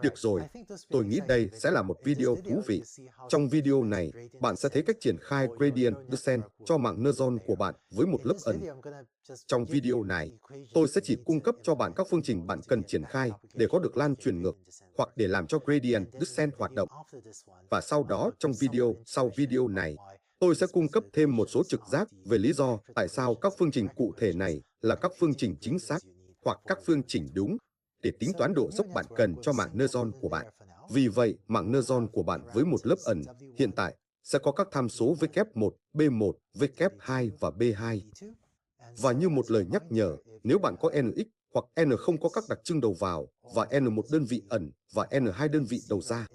Được rồi, tôi nghĩ đây sẽ là một video thú vị. Trong video này, bạn sẽ thấy cách triển khai gradient descent cho mạng Neutron của bạn với một lớp ẩn. Trong video này, tôi sẽ chỉ cung cấp cho bạn các phương trình bạn cần triển khai để có được lan truyền ngược hoặc để làm cho gradient descent hoạt động. Và sau đó trong sau video này, tôi sẽ cung cấp thêm một số trực giác về lý do tại sao các phương trình cụ thể này là các phương trình chính xác hoặc các phương trình đúng để tính toán độ dốc bạn cần cho mạng Neutron của bạn. Vì vậy, mạng Neutron của bạn với một lớp ẩn hiện tại sẽ có các tham số W1, B1, W2 và B2. Và như một lời nhắc nhở, nếu bạn có NX hoặc N không có các đặc trưng đầu vào và N1 đơn vị ẩn và N2 đơn vị đầu ra,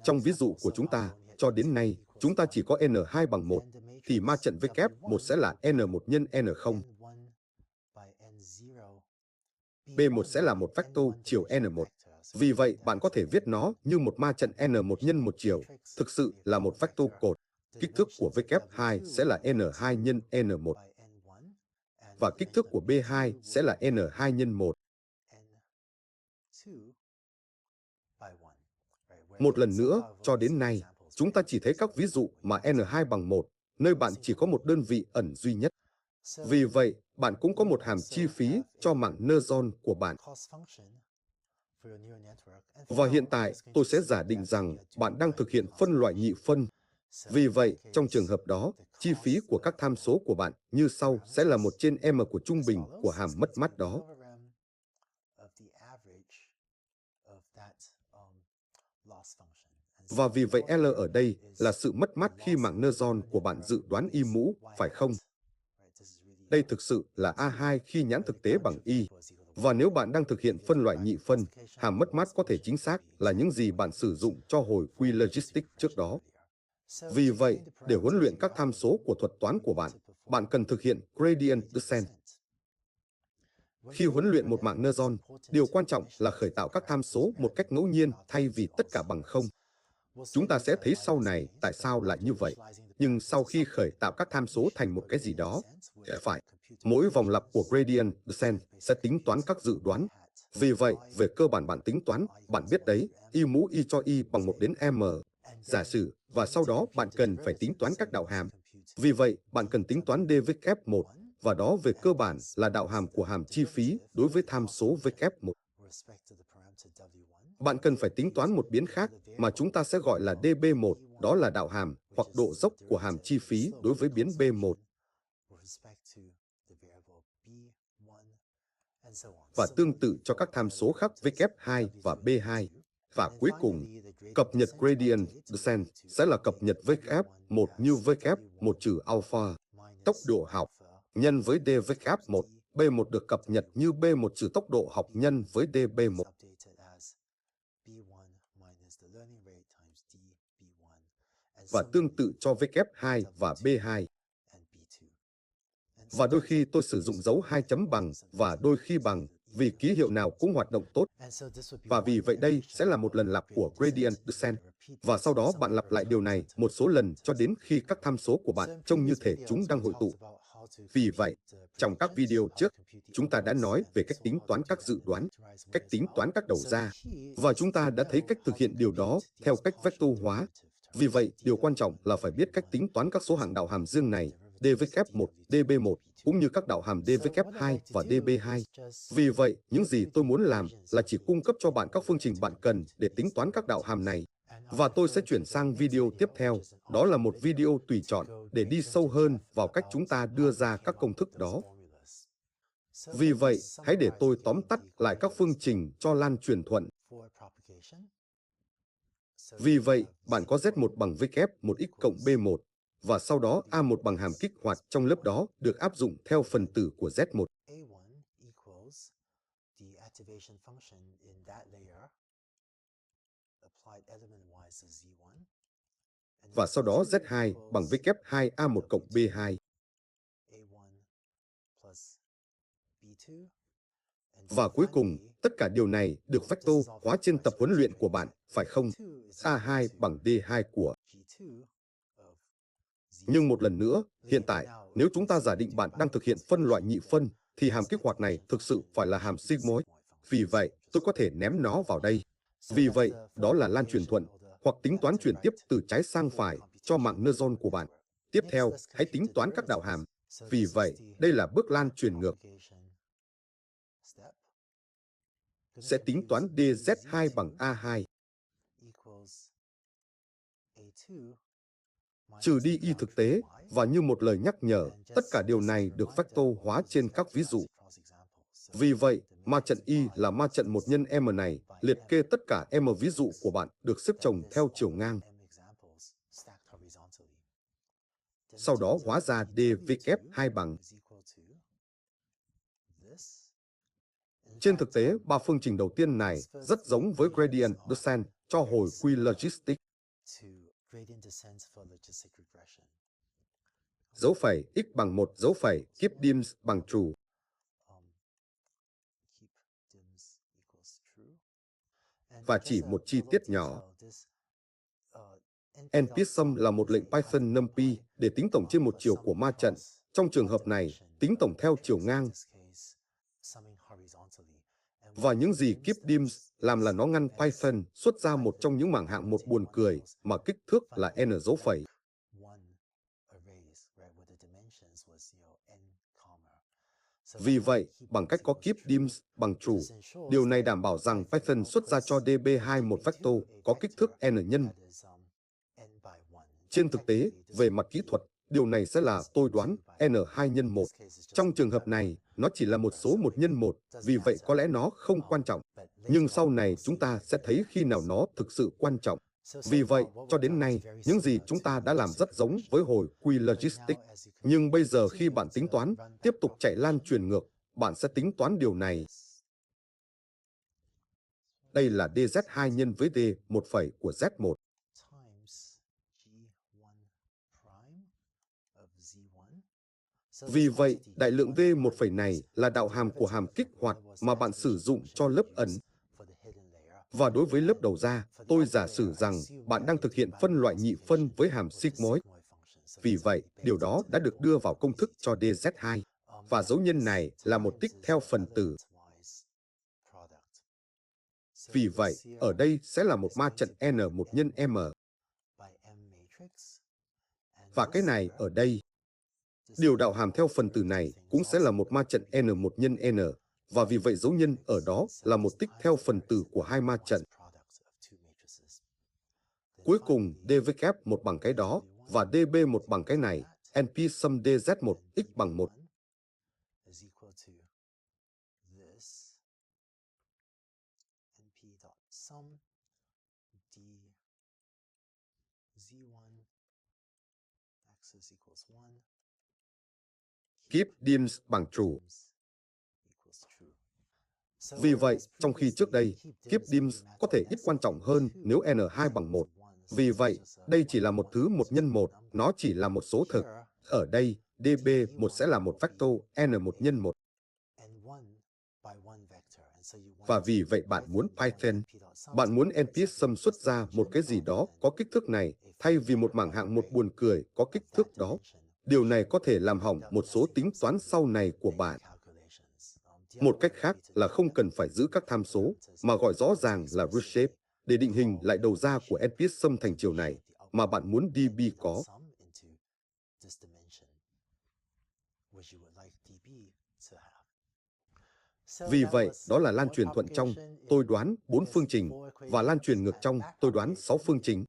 trong ví dụ của chúng ta, cho đến nay, chúng ta chỉ có N2 bằng 1, thì ma trận W1 sẽ là N1 nhân N0. B1 sẽ là một vector chiều N1. Vì vậy, bạn có thể viết nó như một ma trận N1 nhân một chiều, thực sự là một vector cột. Kích thước của W2 sẽ là N2 nhân N1. Và kích thước của B2 sẽ là N2 nhân 1. Một lần nữa, cho đến nay, chúng ta chỉ thấy các ví dụ mà N2 bằng 1, nơi bạn chỉ có một đơn vị ẩn duy nhất. Vì vậy, bạn cũng có một hàm chi phí cho mạng Neutron của bạn. Và hiện tại, tôi sẽ giả định rằng bạn đang thực hiện phân loại nhị phân. Vì vậy, trong trường hợp đó, chi phí của các tham số của bạn như sau sẽ là 1 trên m của trung bình của hàm mất mát đó. Và vì vậy L ở đây là sự mất mát khi mạng Neutron của bạn dự đoán y mũ, phải không? Đây thực sự là A2 khi nhãn thực tế bằng y. Và nếu bạn đang thực hiện phân loại nhị phân, hàm mất mát có thể chính xác là những gì bạn sử dụng cho hồi quy logistics trước đó. Vì vậy, để huấn luyện các tham số của thuật toán của bạn, bạn cần thực hiện gradient descent. Khi huấn luyện một mạng Neutron, điều quan trọng là khởi tạo các tham số một cách ngẫu nhiên thay vì tất cả bằng không. Chúng ta sẽ thấy sau này tại sao lại như vậy. Nhưng sau khi khởi tạo các tham số thành một cái gì đó, phải, mỗi vòng lặp của gradient descent sẽ tính toán các dự đoán. Vì vậy, về cơ bản bạn tính toán, bạn biết đấy, y mũ y cho y bằng 1 đến m. Giả sử, và sau đó bạn cần phải tính toán các đạo hàm. Vì vậy, bạn cần tính toán DW1, và đó về cơ bản là đạo hàm của hàm chi phí đối với tham số W1. Bạn cần phải tính toán một biến khác mà chúng ta sẽ gọi là DB1, đó là đạo hàm hoặc độ dốc của hàm chi phí đối với biến B1. Và tương tự cho các tham số khác W2 và B2. Và cuối cùng, cập nhật gradient descent sẽ là cập nhật W1 như W1 trừ alpha, tốc độ học, nhân với DW1. B1 được cập nhật như B1 trừ tốc độ học nhân với DB1. Và tương tự cho W2 và B2. Và đôi khi tôi sử dụng dấu 2 chấm bằng và đôi khi bằng vì ký hiệu nào cũng hoạt động tốt. Và vì vậy đây sẽ là một lần lặp của gradient descent. Và sau đó bạn lặp lại điều này một số lần cho đến khi các tham số của bạn trông như thể chúng đang hội tụ. Vì vậy, trong các video trước, chúng ta đã nói về cách tính toán các dự đoán, cách tính toán các đầu ra, và chúng ta đã thấy cách thực hiện điều đó theo cách vector hóa. Vì vậy, điều quan trọng là phải biết cách tính toán các số hạng đạo hàm riêng này, DW1, DB1, cũng như các đạo hàm DW2 và DB2. Vì vậy, những gì tôi muốn làm là chỉ cung cấp cho bạn các phương trình bạn cần để tính toán các đạo hàm này. Và tôi sẽ chuyển sang video tiếp theo, đó là một video tùy chọn để đi sâu hơn vào cách chúng ta đưa ra các công thức đó. Vì vậy, hãy để tôi tóm tắt lại các phương trình cho lan truyền thuận. Vì vậy, bạn có Z1 bằng W1x cộng B1, và sau đó A1 bằng hàm kích hoạt trong lớp đó được áp dụng theo phần tử của Z1. Và sau đó Z2 bằng W2A1 cộng B2. Và cuối cùng, tất cả điều này được vector hóa trên tập huấn luyện của bạn, phải không? A2 bằng D2 của Nhưng một lần nữa, hiện tại, nếu chúng ta giả định bạn đang thực hiện phân loại nhị phân, thì hàm kích hoạt này thực sự phải là hàm sigmoid. Vì vậy, tôi có thể ném nó vào đây. Vì vậy, đó là lan truyền thuận, hoặc tính toán chuyển tiếp từ trái sang phải cho mạng neuron của bạn. Tiếp theo, hãy tính toán các đạo hàm. Vì vậy, đây là bước lan truyền ngược. Sẽ tính toán dz2 bằng a2. Trừ đi y thực tế, và như một lời nhắc nhở, tất cả điều này được vector hóa trên các ví dụ. Vì vậy, ma trận y là ma trận 1 nhân m này, liệt kê tất cả m ví dụ của bạn được xếp chồng theo chiều ngang. Sau đó hóa ra dw2 bằng. Trên thực tế, ba phương trình đầu tiên này rất giống với gradient descent cho hồi quy logistic. Dấu phẩy x bằng 1 dấu phẩy keep dims bằng true. Và chỉ một chi tiết nhỏ. npsum là một lệnh Python numpy để tính tổng trên một chiều của ma trận. Trong trường hợp này, tính tổng theo chiều ngang. Và những gì keep dims làm là nó ngăn Python xuất ra một trong những mảng hạng một buồn cười mà kích thước là n dấu phẩy. Vì vậy, bằng cách có keep dims bằng true, điều này đảm bảo rằng Python xuất ra cho db2 một vector có kích thước n nhân. Trên thực tế, về mặt kỹ thuật, điều này sẽ là tôi đoán n2 nhân 1. Trong trường hợp này, nó chỉ là một số 1 nhân 1, vì vậy có lẽ nó không quan trọng. Nhưng sau này chúng ta sẽ thấy khi nào nó thực sự quan trọng. Vì vậy, cho đến nay, những gì chúng ta đã làm rất giống với hồi quy logistic. Nhưng bây giờ khi bạn tính toán, tiếp tục chạy lan truyền ngược, bạn sẽ tính toán điều này. Đây là dz2 nhân với d1 của z1. Vì vậy, đại lượng d1 này là đạo hàm của hàm kích hoạt mà bạn sử dụng cho lớp ẩn. Và đối với lớp đầu ra, tôi giả sử rằng bạn đang thực hiện phân loại nhị phân với hàm sigmoid. Vì vậy, điều đó đã được đưa vào công thức cho dz2. Và dấu nhân này là một tích theo phần tử. Vì vậy, ở đây sẽ là một ma trận n1 nhân m. Và cái này ở đây. Điều đạo hàm theo phần tử này cũng sẽ là một ma trận n1 nhân n. Và vì vậy dấu nhân ở đó là một tích theo phần tử của hai ma trận. Cuối cùng, dw1 bằng cái đó, và db1 bằng cái này, np sum dz1 x bằng 1. Keep dims bằng true. Vì vậy, trong khi trước đây, keep dims có thể ít quan trọng hơn nếu n2 bằng 1. Vì vậy, đây chỉ là một thứ 1 nhân 1, nó chỉ là một số thực. Ở đây, db1 sẽ là một vector n1 nhân 1. Và vì vậy bạn muốn Python, bạn muốn npsum xuất ra một cái gì đó có kích thước này, thay vì một mảng hạng một buồn cười có kích thước đó. Điều này có thể làm hỏng một số tính toán sau này của bạn. Một cách khác là không cần phải giữ các tham số, mà gọi rõ ràng là root shape, để định hình lại đầu ra của npsum thành chiều này, mà bạn muốn db có. Vì vậy, đó là lan truyền thuận trong, tôi đoán 4 phương trình, và lan truyền ngược trong, tôi đoán 6 phương trình.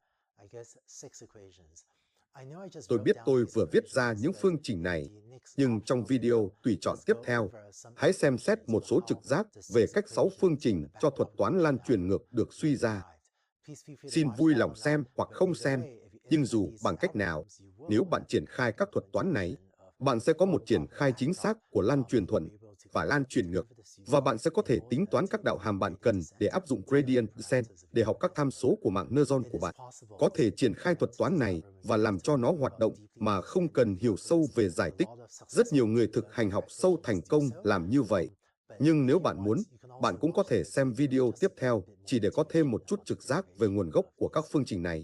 Tôi biết tôi vừa viết ra những phương trình này, nhưng trong video tùy chọn tiếp theo, hãy xem xét một số trực giác về cách 6 phương trình cho thuật toán lan truyền ngược được suy ra. Xin vui lòng xem hoặc không xem, nhưng dù bằng cách nào, nếu bạn triển khai các thuật toán này, bạn sẽ có một triển khai chính xác của lan truyền thuận và lan truyền ngược, và bạn sẽ có thể tính toán các đạo hàm bạn cần để áp dụng gradient descent để học các tham số của mạng neuron của bạn. Có thể triển khai thuật toán này và làm cho nó hoạt động mà không cần hiểu sâu về giải tích. Rất nhiều người thực hành học sâu thành công làm như vậy. Nhưng nếu bạn muốn, bạn cũng có thể xem video tiếp theo chỉ để có thêm một chút trực giác về nguồn gốc của các phương trình này.